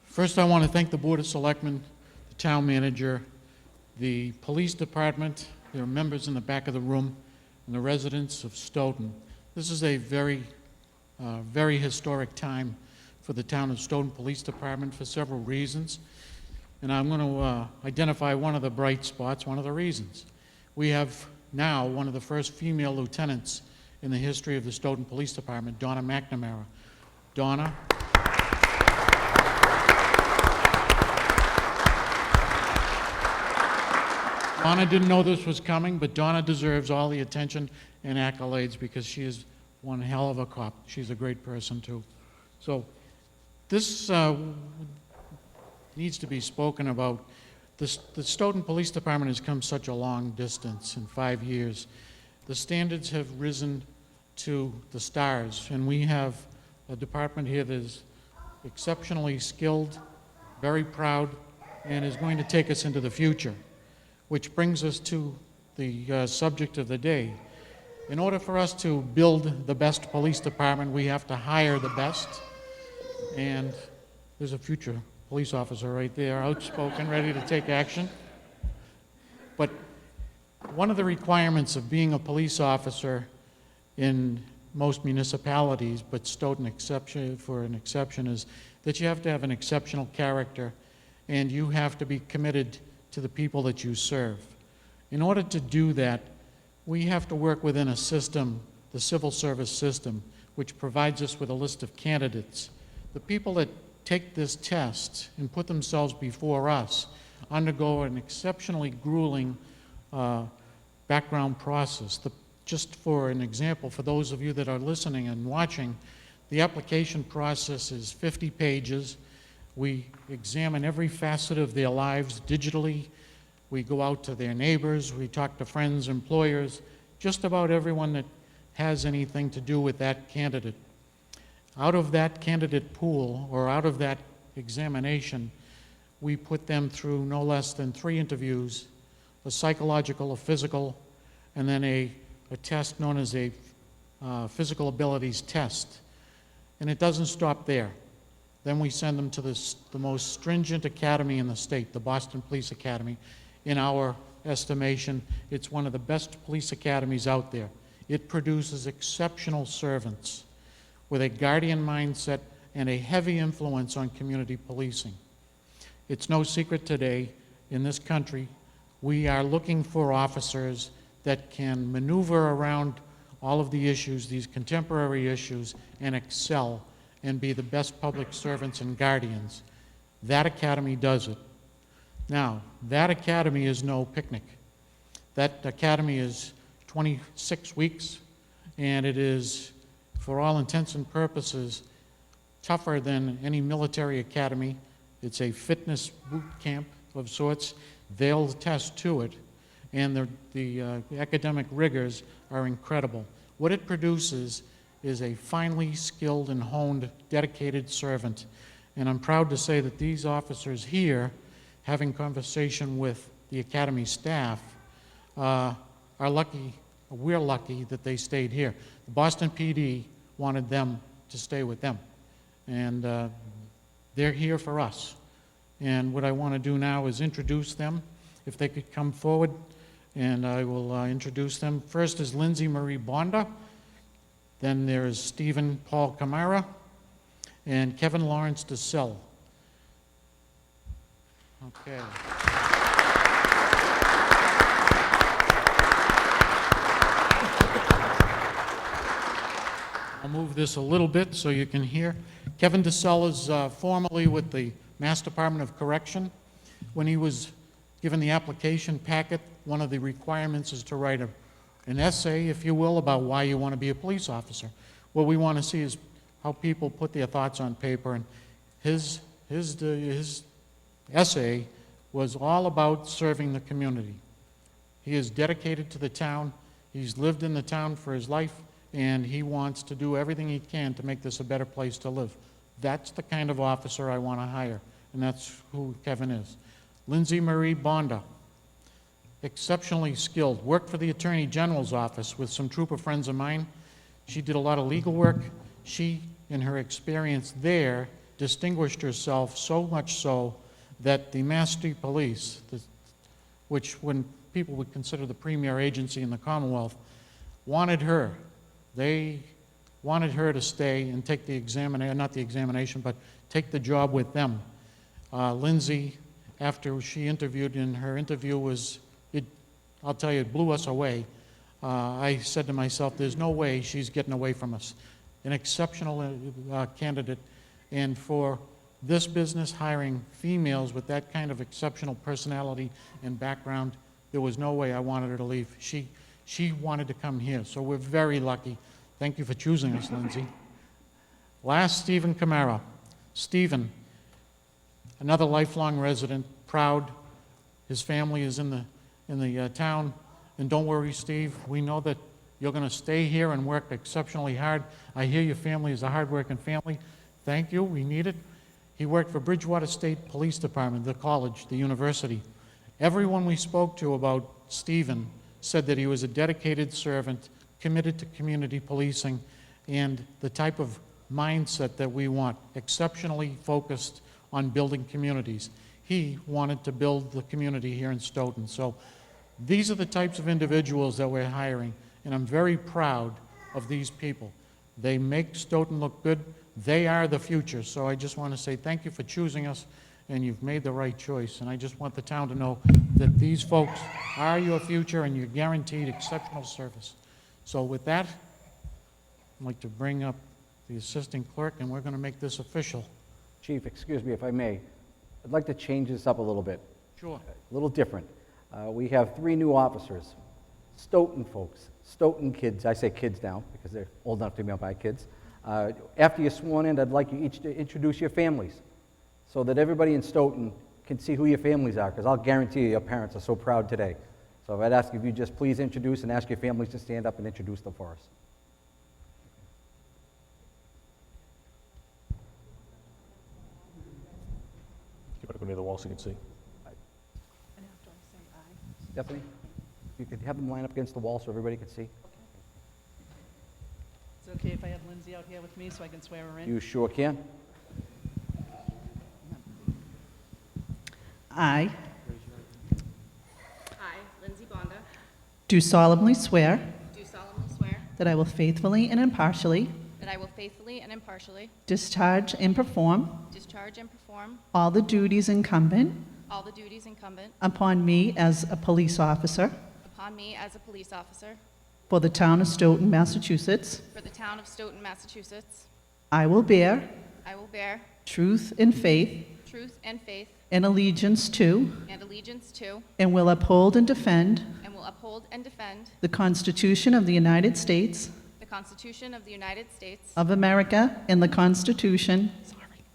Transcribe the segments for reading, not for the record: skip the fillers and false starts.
First, I want to thank the Board of Selectmen, the town manager, the police department, there are members in the back of the room, and the residents of Stoughton. This is a very historic time for the town of Stoughton Police Department for several reasons. And I'm going to identify one of the bright spots, one of the reasons. We have now one of the first female lieutenants in the history of the Stoughton Police Department, Donna Mcnamara. Donna. Donna didn't know this was coming, but Donna deserves all the attention and accolades because she is one hell of a cop. She's a great person, too. So this needs to be spoken about. The Stoughton Police Department has come such a long distance in 5 years. The standards have risen to the stars, and we have a department here that is exceptionally skilled, very proud, and is going to take us into the future. Which brings us to the subject of the day. In order for us to build the best police department, we have to hire the best. And there's a future police officer right there, outspoken, ready to take action. But one of the requirements of being a police officer in most municipalities, but Stoughton for an exception, is that you have to have an exceptional character and you have to be committed to the people that you serve. In order to do that, we have to work within a system, the civil service system, which provides us with a list of candidates. The people that take this test and put themselves before us undergo an exceptionally grueling background process. Just for an example, for those of you that are listening and watching, the application process is 50 pages. We examine every facet of their lives digitally. We go out to their neighbors. We talk to friends, employers, just about everyone that has anything to do with that candidate. Out of that candidate pool, or out of that examination, we put them through no less than 3 interviews, a psychological, a physical, and then a test known as a physical abilities test. And it doesn't stop there. Then we send them to the most stringent academy in the state, the Boston Police Academy. In our estimation, it's one of the best police academies out there. It produces exceptional servants with a guardian mindset and a heavy influence on community policing. It's no secret today in this country, we are looking for officers that can maneuver around all of the issues, these contemporary issues, and excel and be the best public servants and guardians. That academy does it. Now, that academy is no picnic. That academy is 26 weeks, and it is, for all intents and purposes, tougher than any military academy. It's a fitness boot camp of sorts. They'll attest to it, and the academic rigors are incredible. What it produces is a finely skilled and honed, dedicated servant. And I'm proud to say that these officers here, having conversation with the academy staff, are lucky, we're lucky that they stayed here. The Boston PD wanted them to stay with them. And they're here for us. And what I want to do now is introduce them. If they could come forward, and I will introduce them. First is Lindsay Bonda. Then there is Stephen Paul Camara and Kevin Lawrence DeCelle. Okay. I'll move this a little bit so you can hear. Kevin DeCelle is formerly with the Mass Department of Correction. When he was given the application packet, one of the requirements is to write an essay, if you will, about why you want to be a police officer. What we want to see is how people put their thoughts on paper, and his essay was all about serving the community. He is dedicated to the town. He's lived in the town for his life, and he wants to do everything he can to make this a better place to live. That's the kind of officer I want to hire, and that's who Kevin is. Lindsay Bonda, exceptionally skilled, worked for the Attorney General's office with some trooper friends of mine. She did a lot of legal work. She, in her experience there, distinguished herself so much so that the Mass State Police, which when people would consider the premier agency in the Commonwealth, wanted her. They wanted her to stay and take the examination, but take the job with them. Lindsay, after she interviewed, and her interview was, I'll tell you, it blew us away. I said to myself, there's no way she's getting away from us. An exceptional candidate, and for this business, hiring females with that kind of exceptional personality and background, there was no way I wanted her to leave. She wanted to come here, so we're very lucky. Thank you for choosing us, Lindsay. Last, Stephen Camara. Stephen, another lifelong resident, proud. His family is in the town. And don't worry, Steve, we know that you're going to stay here and work exceptionally hard. I hear your family is a hard-working family. Thank you, we need it. He worked for Bridgewater State Police Department, the college, the university. Everyone we spoke to about Stephen said that he was a dedicated servant, committed to community policing, and the type of mindset that we want, exceptionally focused on building communities. He wanted to build the community here in Stoughton. So these are the types of individuals that we're hiring, and I'm very proud of these people. They make Stoughton look good. They are the future. So I just want to say thank you for choosing us, and you've made the right choice. And I just want the town to know that these folks are your future, and you're guaranteed exceptional service. So with that, I'd like to bring up the assistant clerk, and we're going to make this official. Chief, excuse me if I may. I'd like to change this up a little bit. Sure. A little different. We have 3 new officers, Stoughton folks, Stoughton kids. I say kids now because they're old enough to be my kids. After you're sworn in, I'd like you each to introduce your families so that everybody in Stoughton can see who your families are, because I'll guarantee you your parents are so proud today. So I'd ask if you just please introduce and ask your families to stand up and introduce them for us. You better go near the wall so you can see. And after I say aye. Stephanie, if you could have them line up against the wall so everybody can see. Is it okay if I have Lindsay out here with me so I can swear her in? You sure can. I Lindsay Bonda, do solemnly swear do solemnly swear that I will faithfully and impartially that I will faithfully and impartially discharge and perform discharge and perform all the duties incumbent all the duties incumbent upon me as a police officer upon me as a police officer for the town of Stoughton, Massachusetts. for the town of Stoughton, Massachusetts. I will bear I will bear truth and faith truth and faith and allegiance to and allegiance to and will uphold and defend and will uphold and defend the Constitution of the United States the Constitution of the United States of America and the Constitution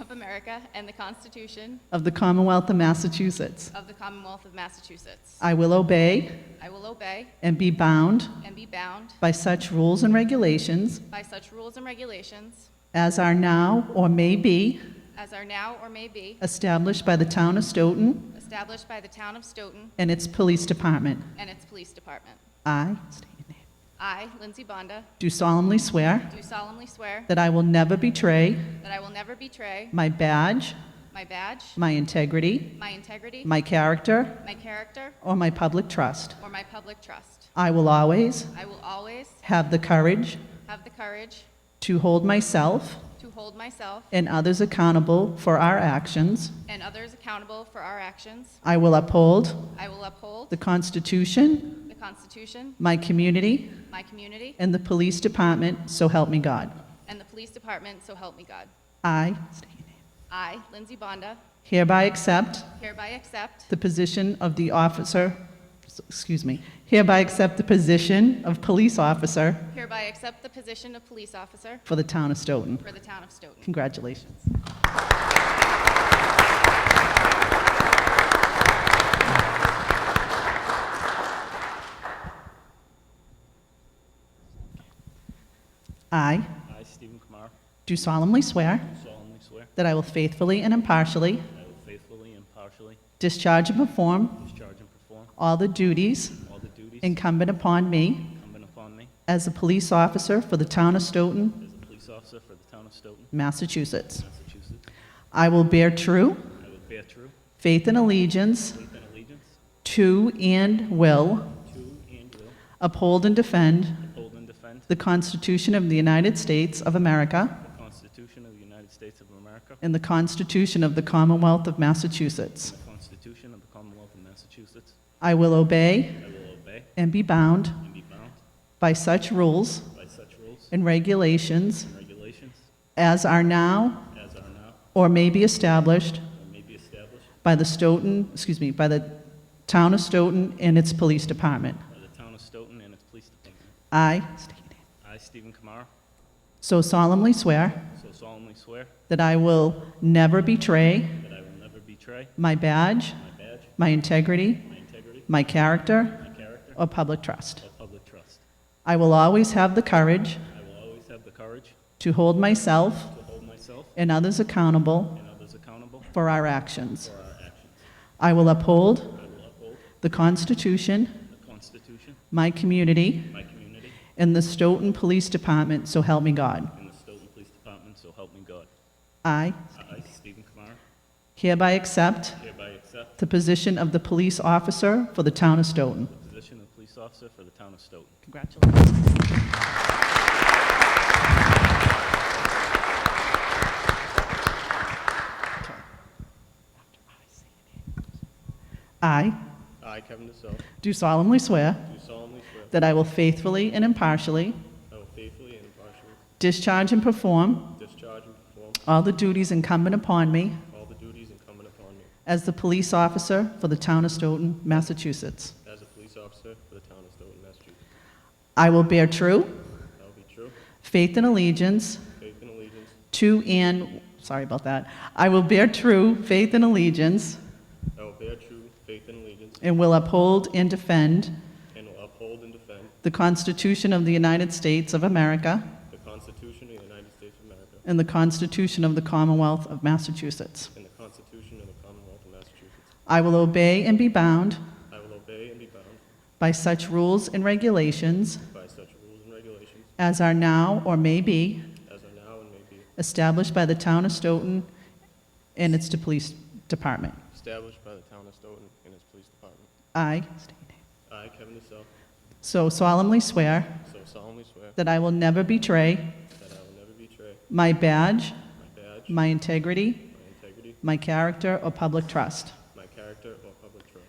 of America and the Constitution of the Commonwealth of Massachusetts. of the Commonwealth of Massachusetts. I will obey I will obey and be bound and be bound by such rules and regulations by such rules and regulations as are now or may be as are now or may be established by the town of Stoughton established by the town of Stoughton and its police department. and its police department. I, state your name, I, Lindsay Bonda, do solemnly swear do solemnly swear that I will never betray that I will never betray my badge, my badge, my integrity, my integrity, my character, my character, or my public trust. or my public trust. I will always I will always have the courage have the courage to hold myself to hold myself and others accountable for our actions. and others accountable for our actions. I will uphold I will uphold the Constitution, the Constitution, my community, my community, and the police department, so help me God. and the police department, so help me God. I, state your name, I, Lindsay Bonda, hereby accept hereby accept the position of the officer, hereby accept the position of police officer hereby accept the position of police officer for the town of Stoughton. for the town of Stoughton. Congratulations. I I, Stephen Camara, do solemnly swear solemnly swear that I will faithfully and impartially that I will faithfully and impartially discharge and perform discharge and perform all the duties all the duties incumbent upon me incumbent upon me as a police officer for the town of Stoughton, as a police officer for the town of Stoughton, Massachusetts. Massachusetts. I will bear true I will bear true faith and allegiance faith and allegiance to and will to and will uphold and defend uphold and defend the Constitution of the United States of America the Constitution of the United States of America and the Constitution of the Commonwealth of Massachusetts. and the Constitution of the Commonwealth of Massachusetts. I will obey I will obey and be bound and be bound by such rules by such rules and regulations and regulations as are now as are now or may be established or may be established by the Town of Stoughton and its Police Department. by the Town of Stoughton and its Police Department. I I, Stephen Camara, so solemnly swear so solemnly swear that I will never betray that I will never betray my badge, my badge, my integrity, my integrity, my character, my character, or public trust. or public trust. I will always have the courage I will always have the courage to hold myself to hold myself and others accountable and others accountable for our actions. for our actions. I will uphold I will uphold the Constitution, the Constitution, my community, my community, and the Stoughton Police Department, so help me God. and the Stoughton Police Department, so help me God. I I, Stephen Camara, hereby accept hereby accept the position of the police officer for the Town of Stoughton. the position of police officer for the Town of Stoughton. Congratulations. I I, Kevin DeCelle, do solemnly swear do solemnly swear that I will faithfully and impartially I will faithfully and impartially discharge and perform discharge and perform all the duties incumbent upon me all the duties incumbent upon me as the police officer for the Town of Stoughton, Massachusetts. as a police officer for the Town of Stoughton, Massachusetts. I will bear true I will be true, faith and allegiance faith and allegiance, I will bear true faith and allegiance I will bear true faith and allegiance, and will uphold and defend and will uphold and defend the Constitution of the United States of America the Constitution of the United States of America and the Constitution of the Commonwealth of Massachusetts. and the Constitution of the Commonwealth of Massachusetts. I will obey and be bound I will obey and be bound by such rules and regulations by such rules and regulations as are now or may be as are now and may be established by the Town of Stoughton and its Police Department. established by the Town of Stoughton and its Police Department. I I, Kevin DeCelle, so solemnly swear so solemnly swear that I will never betray that I will never betray my badge, my badge, my integrity, my integrity, my character, or public trust. my character, or public trust.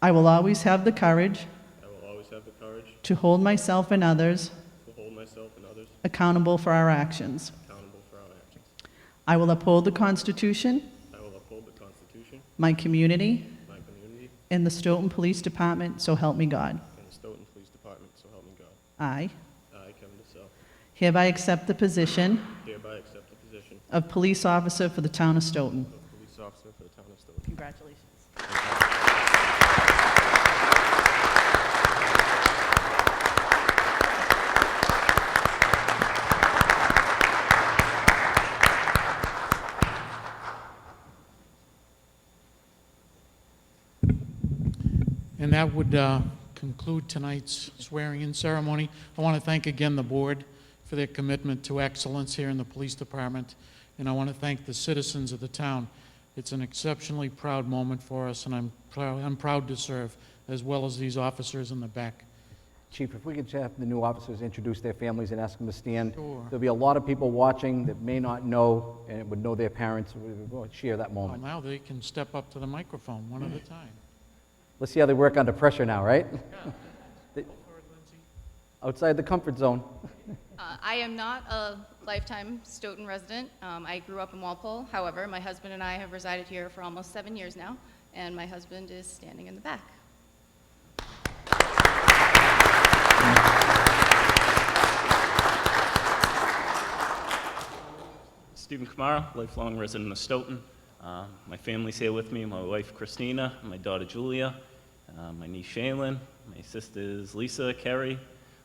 I will always have the courage I will always have the courage to hold myself and others to hold myself and others accountable for our actions. accountable for our actions. I will uphold the Constitution, I will uphold the Constitution, my community, my community, and the Stoughton Police Department, so help me God. and the Stoughton Police Department, so help me God. I I, Kevin DeCelle, hereby accept the position hereby accept the position of police officer for the Town of Stoughton. of police officer for the Town of Stoughton. Congratulations. And that would conclude tonight's swearing-in ceremony. I want to thank again the board for their commitment to excellence here in the police department, and I want to thank the citizens of the town. It's an exceptionally proud moment for us, and I'm proud to serve, as well as these officers in the back. Chief, if we could have the new officers introduce their families and ask them to stand. Sure. There'll be a lot of people watching that may not know and would know their parents. We'll share that Well, moment. now they can step up to the microphone one at a time. Let's see how they work under pressure now, right? Go for it, Lindsay. Outside the comfort zone. I am not a lifetime Stoughton resident. I grew up in Walpole. However, my husband and I have resided here for almost 7 years now, and my husband is standing in the back. Stephen Camara, lifelong resident of Stoughton. My family's here with me, my wife Christina, my daughter Julia, my niece Shaylin, my sisters Lisa, Carrie,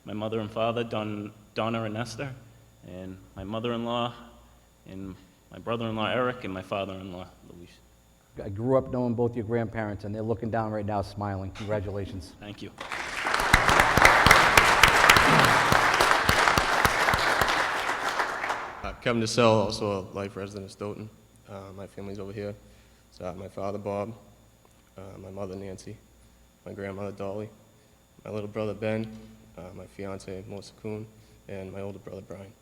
my mother and father Donna and Esther, and my mother-in-law, and my brother-in-law Eric, and my father-in-law Luis. I grew up knowing both your grandparents, and they're looking down right now smiling. Congratulations. Thank you. Kevin DeCelle, also a life resident of Stoughton. My family's over here. So my father, Bob, my mother, Nancy, my grandmother, Dolly, my little brother, Ben, my fiance, Melissa Kuhn, and my older brother, Brian.